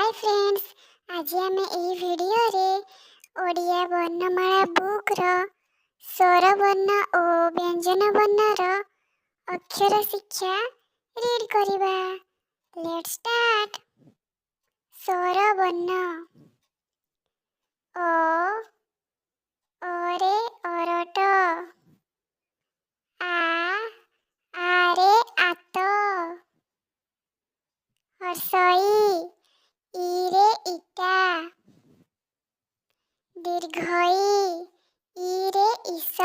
Hi friends, आज आम video Odia वर्णमाला बुक स्वर वर्ण और व्यंजन वर्ण अक्षर शिक्षा रीड करिबा। Let's start. स्वर वर्ण अ अरे अरट, आ आरे आत, हर्षई इरे इटा, दीर्घई इरे ईश,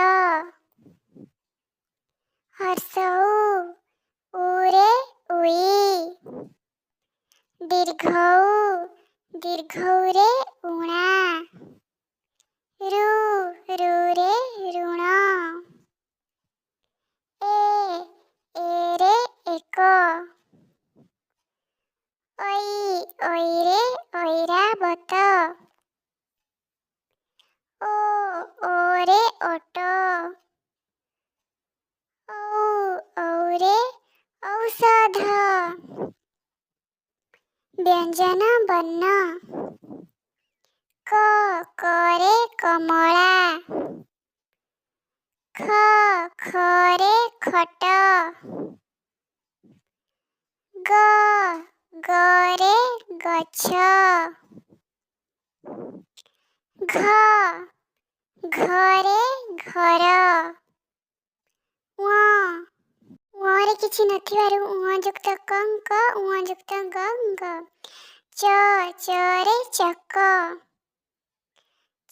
हर्षऊ उरे उई, दीर्घऊ दीर्घौरे उणा, रु रुरे ऋण, एरे एक, ऐ ऐरे ऐरावत, ओ ओरे ओट, औ औरे औषध। व्यंजन वर्ण क करे कमला, ख खरे खट, ग गरे गछ, घ घरे घर, रे किछि नथिबारु युक्त कंक युक्त गंग, च चरे चक,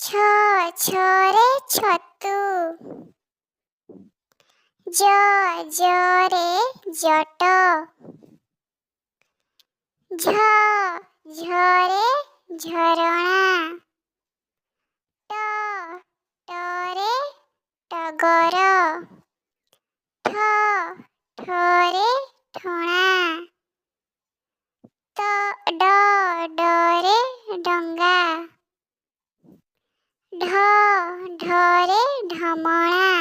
छ छरे छतु, ज जरे जट, झ झरे झरणा, ट टरे टगर, ठ ठरे ठणा, त ड डरे डंगा, ढ ढरे ढमणा,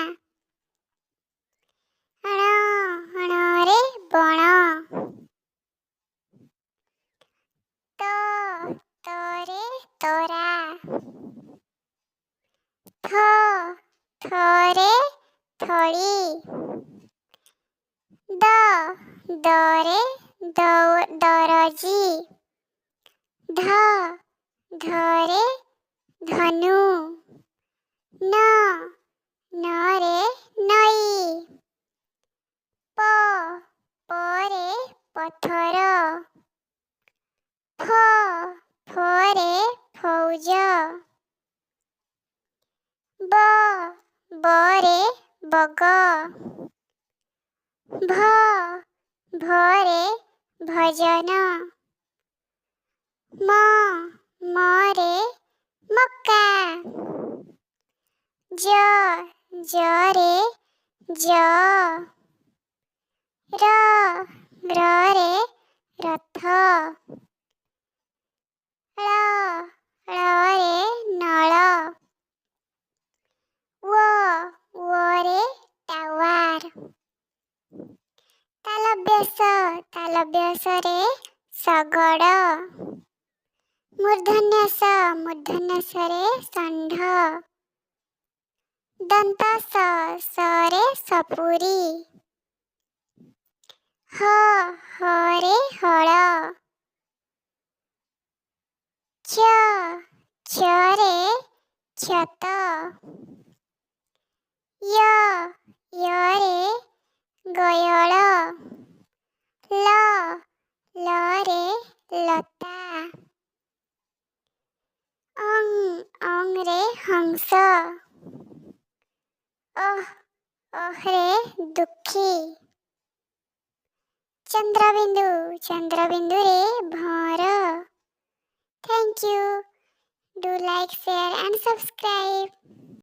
ण णरे बण, त तरे तरा, थ थरे थड़ी, द दरे दरजी, ध धरे धनु, न नरे नई, प परे पत्थर, फ फरे फौज, ब बरे बग, भ भरे भजन, म मरे मक्का, ज जरे ज, र ररे रथ, ळ ळरे नळ, व वरे टावार। तालव्यस रे शगड़, मूर्धन्यस रे षंढ, दंतस सरे सपुरी, ह हरे हल, च चरे छत, य यरे गयळ, ल लरे लता, अंगरे हंस, अहरे दुखी, चंद्रबिंदु रे भौर। Thank you. Do like share and subscribe.